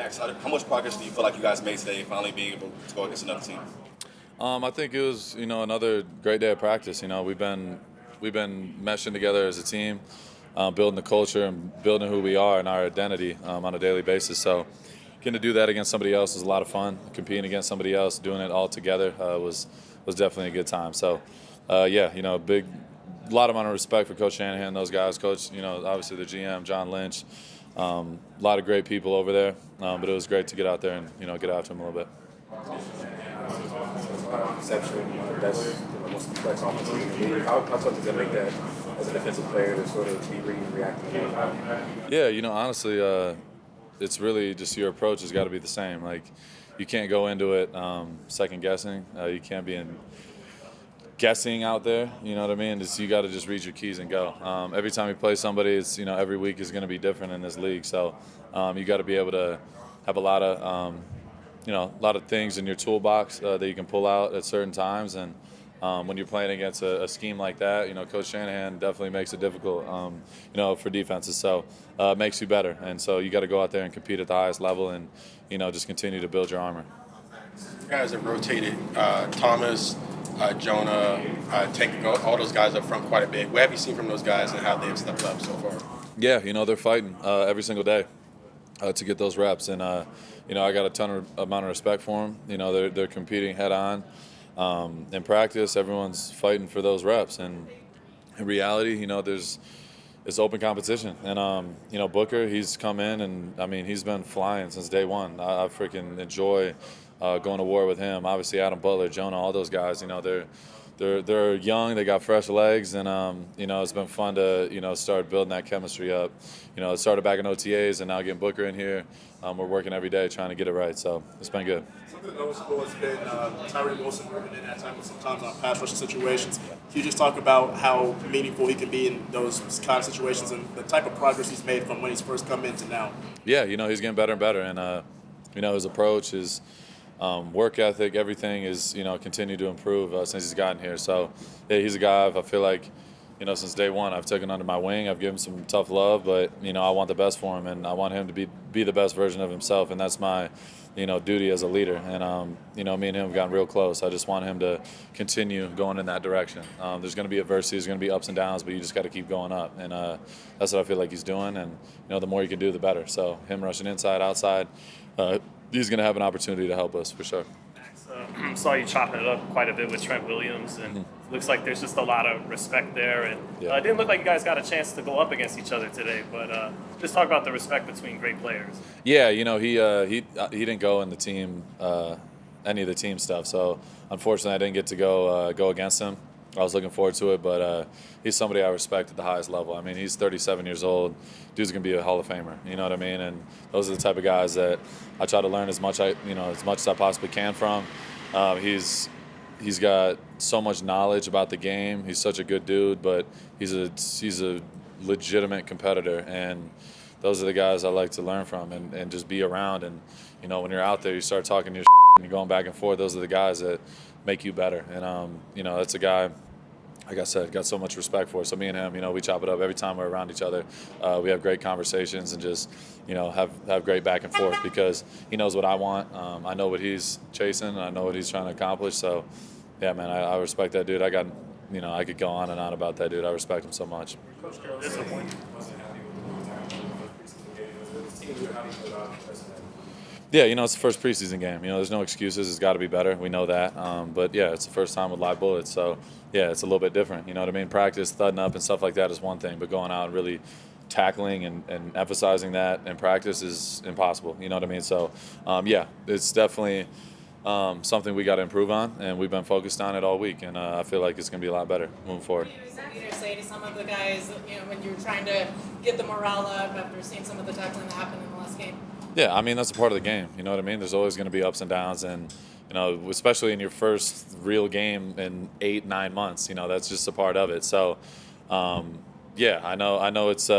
Max, how much progress do you feel like you guys made today, finally being able to go against another team? I think it was, another great day of practice. We've been meshing together as a team, building the culture and building who we are and our identity on a daily basis. So, getting to do that against somebody else was a lot of fun. Competing against somebody else, doing it all together was definitely a good time. So, big, lot amount of respect for Coach Shanahan, those guys. Coach, obviously the GM, John Lynch, a lot of great people over there. But it was great to get out there and get after them a little bit. Conception, that's the most complex offense in the league. How tough does it make that as a defensive player to sort of be reading and reacting to the game? Yeah, honestly, it's really just your approach has got to be the same. Like, you can't go into it second guessing. You can't be guessing out there. You know what I mean? You got to just read your keys and go. Every time you play somebody, it's every week is going to be different in this league. So you got to be able to have a lot of things in your toolbox that you can pull out at certain times. And when you're playing against a scheme like that, Coach Shanahan definitely makes it difficult, for defenses. So it makes you better. And so you got to go out there and compete at the highest level and, just continue to build your armor. You guys have rotated Thomas, Jonah, Tank, all those guys up front quite a bit. What have you seen from those guys and how they've stepped up so far? Yeah, they're fighting every single day to get those reps. And, I got a amount of respect for them. They're competing head on. In practice, everyone's fighting for those reps. And in reality, it's open competition. And, Booker, he's come in and, he's been flying since day one. I freaking enjoy going to war with him. Obviously, Adam Butler, Jonah, all those guys, they're young, they got fresh legs, and it's been fun to start building that chemistry up. It started back in OTAs, and now getting Booker in here, we're working every day trying to get it right. So it's been good. Something noticeable has been Tyrie Wilson moving in at times, sometimes on pass rush situations. Can you just talk about how meaningful he can be in those kind of situations and the type of progress he's made from when he's first come in to now? Yeah, he's getting better and better, and his approach, his work ethic, everything is continued to improve since he's gotten here. So yeah, he's a guy I feel like since day one I've taken under my wing. I've given him some tough love, but I want the best for him, and I want him to be the best version of himself, and that's my duty as a leader. And me and him have gotten real close. I just want him to continue going in that direction. There's going to be adversity, there's going to be ups and downs, but you just got to keep going up, and that's what I feel like he's doing. And the more you can do, the better. So him rushing inside, outside, he's going to have an opportunity to help us for sure. Saw you chopping it up quite a bit with Trent Williams, and looks like there's just a lot of respect there. And it didn't look like you guys got a chance to go up against each other today, but just talk about the respect between great players. Yeah, he didn't go in the team, any of the team stuff. So unfortunately, I didn't get to go against him. I was looking forward to it, but he's somebody I respect at the highest level. I mean, he's 37 years old. Dude's gonna be a Hall of Famer. You know what I mean? And those are the type of guys that I try to learn as much as I possibly can from. He's got so much knowledge about the game. He's such a good dude, but he's a legitimate competitor, and those are the guys I like to learn from and just be around. And when you're out there, you start talking your and you're going back and forth. Those are the guys that make you better. And that's a guy, like I said, got so much respect for. So me and him, we chop it up every time we're around each other. We have great conversations and just have great back and forth because he knows what I want. I know what he's chasing, and I know what he's trying to accomplish. So yeah, man, I respect that dude. I could go on and on about that dude. I respect him so much. Coach Carroll, Yeah, it's the first preseason game. There's no excuses. It's got to be better. We know that. But, yeah, it's the first time with live bullets. So, yeah, it's a little bit different. You know what I mean? Practice, thudding up and stuff like that is one thing. But going out and really tackling and emphasizing that in practice is impossible. You know what I mean? So, yeah, it's definitely something we got to improve on. And we've been focused on it all week. And I feel like it's going to be a lot better moving forward. You say to some of the guys, when you're trying to get the morale up after seeing some of the tackling that happened in the last game? Yeah, I mean, that's a part of the game. You know what I mean? There's always going to be ups and downs. And, especially in your first real game in 8-9 months, that's just a part of it. So, yeah, I know it's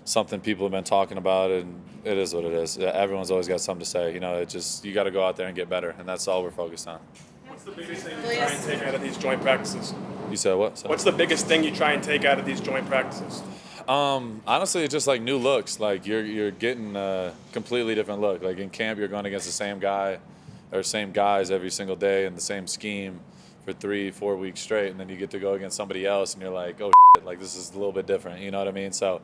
something people have been talking about, and it is what it is. Everyone's always got something to say. You got to go out there and get better, and that's all we're focused on. What's the biggest thing you try and take out of these joint practices? You said what? What's the biggest thing you try and take out of these joint practices? Honestly, it's just like new looks. Like you're getting a completely different look. Like in camp, you're going against the same guy or same guys every single day in the same scheme for 3-4 weeks straight, and then you get to go against somebody else, and you're like, oh shit, like this is a little bit different. You know what I mean? So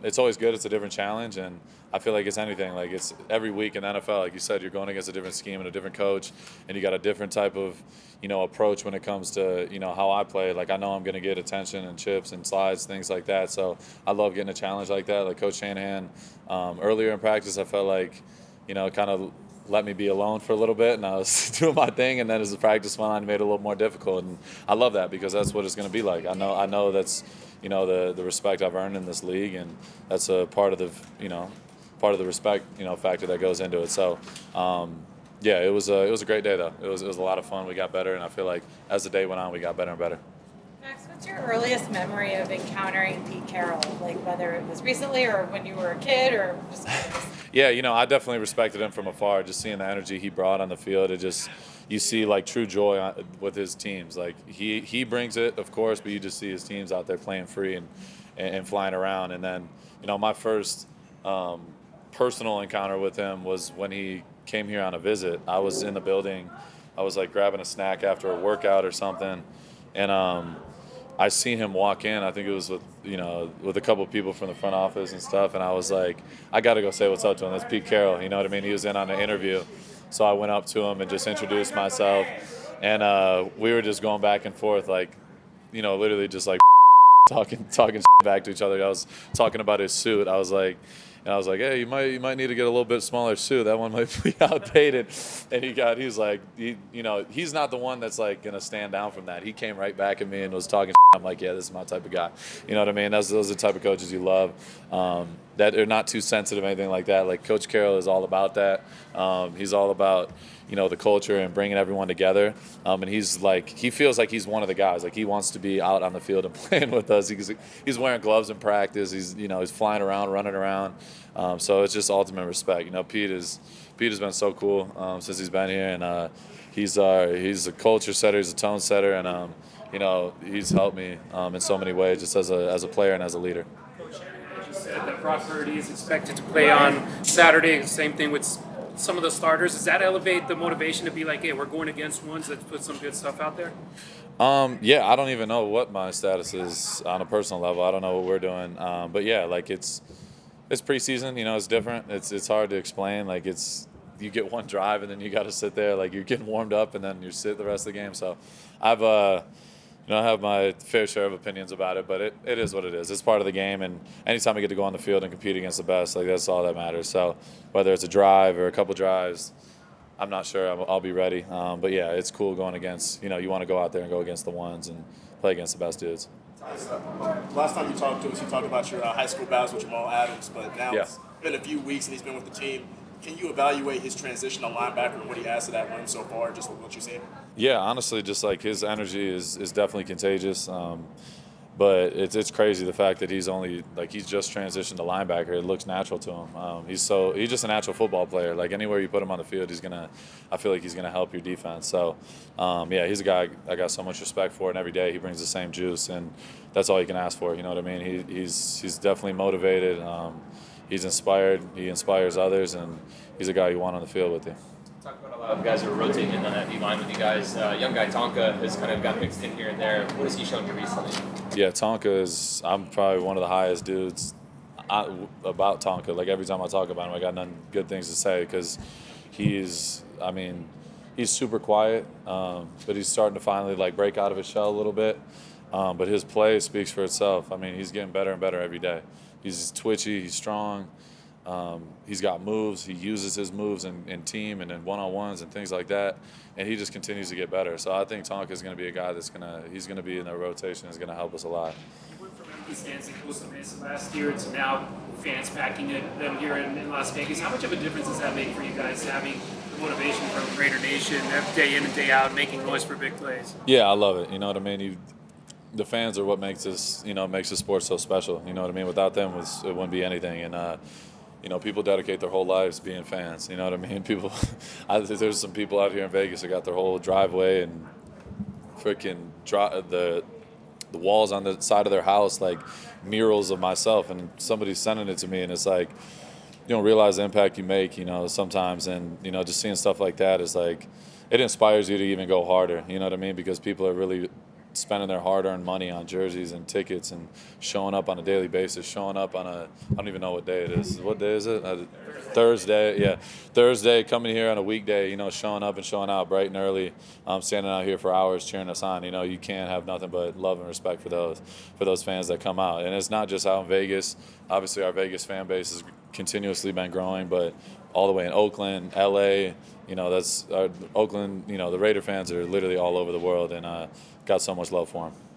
it's always good. It's a different challenge, and I feel like it's anything. Like it's every week in the NFL, like you said, you're going against a different scheme and a different coach, and you got a different type of approach when it comes to how I play. Like I know I'm going to get attention and chips and slides, things like that. So I love getting a challenge like that. Like Coach Shanahan, earlier in practice, I felt like kind of let me be alone for a little bit, and I was doing my thing, and then as the practice went on, it made it a little more difficult, and I love that because that's what it's going to be like. I know that's the respect I've earned in this league, and that's a part of the respect factor that goes into it. So yeah, it was a great day though. It was a lot of fun. We got better, and I feel like as the day went on, we got better and better. Max, what's your earliest memory of encountering Pete Carroll? Like whether it was recently or when you were a kid or just. Yeah, I definitely respected him from afar. Just seeing the energy he brought on the field, you see like true joy with his teams. Like he brings it, of course, but you just see his teams out there playing free and flying around. And then my first personal encounter with him was when he came here on a visit. I was in the building. I was like grabbing a snack after a workout or something, and I seen him walk in. I think it was with a couple of people from the front office and stuff, and I was like, I got to go say what's up to him. That's Pete Carroll. You know what I mean? He was in on the interview, so I went up to him and just introduced myself, and we were just going back and forth, like, literally just like talking back to each other. I was talking about his suit. I was like, hey, you might need to get a little bit smaller suit. That one might be outdated. And he's like, he's not the one that's like gonna stand down from that. He came right back at me and was talking. I'm like, yeah, this is my type of guy. You know what I mean? Those are the type of coaches you love. That are not too sensitive, anything like that. Like Coach Carroll is all about that. He's all about the culture and bringing everyone together. And he feels like he's one of the guys. Like he wants to be out on the field and playing with us. He's wearing gloves in practice. He's flying around, running around. So it's just ultimate respect. Pete has been so cool since he's been here, and he's a culture setter. He's a tone setter, and he's helped me in so many ways, just as a player and as a leader. Said that Brock Purdy is expected to play on Saturday. Same thing with some of the starters. Does that elevate the motivation to be like, hey, we're going against ones that put some good stuff out there? Yeah, I don't even know what my status is on a personal level. I don't know what we're doing. But yeah, like it's preseason. It's different. It's hard to explain. Like you get one drive and then you got to sit there. Like you're getting warmed up and then you sit the rest of the game. So I have my fair share of opinions about it, but it is what it is. It's part of the game, and anytime I get to go on the field and compete against the best, like that's all that matters. So whether it's a drive or a couple drives, I'm not sure. I'll be ready. But yeah, it's cool going against, you want to go out there and go against the ones and play against the best dudes. Last time you talked to us, you talked about your high school battles with Jamal Adams, but now It's been a few weeks and he's been with the team. Can you evaluate his transition to linebacker and what he adds to that room so far, just with what you've seen? Yeah, honestly, just like his energy is definitely contagious. But it's crazy the fact that he's just transitioned to linebacker. It looks natural to him. He's just a natural football player. Like anywhere you put him on the field, I feel like he's gonna help your defense. So yeah, he's a guy I got so much respect for, and every day he brings the same juice, and that's all you can ask for. You know what I mean? He's definitely motivated. He's inspired. He inspires others, and he's a guy you want on the field with you. Talk about a lot of guys who are rotating in on that D-line with you guys. Young guy Tonka has kind of got mixed in here and there. What has he shown you recently? Yeah, Tonka I'm probably one of the highest dudes about Tonka. Like every time I talk about him, I got none good things to say because he's super quiet, but he's starting to finally break out of his shell a little bit. But his play speaks for itself. He's getting better and better every day. He's twitchy, he's strong, he's got moves, he uses his moves in team and in one-on-ones and things like that, and he just continues to get better. So I think Tonka is going to be a guy he's going to be in the rotation, is going to help us a lot. You went from empty stands in Costa Mesa last year to now fans packing them here in Las Vegas. How much of a difference does that make for you guys, having the motivation from Raider Nation day in and day out, making noise for big plays? Yeah, I love it. You know what I mean? The fans are what makes this, makes the sport so special. You know what I mean? Without them, it wouldn't be anything. And people dedicate their whole lives being fans. You know what I mean? There's some people out here in Vegas that got their whole driveway and freaking the walls on the side of their house, like murals of myself, and somebody's sending it to me, and it's like, you don't realize the impact you make, sometimes, and just seeing stuff like that is like, it inspires you to even go harder. You know what I mean? Because people are really spending their hard-earned money on jerseys and tickets and showing up on a daily basis, showing up on I don't even know what day it is. What day is it? Thursday. Yeah, Thursday, coming here on a weekday, showing up and showing out bright and early, standing out here for hours cheering us on. You can't have nothing but love and respect for those fans that come out. And it's not just out in Vegas. Obviously, our Vegas fan base has continuously been growing, but all the way in Oakland, LA, that's Oakland, the Raider fans are literally all over the world, and got so much love for them.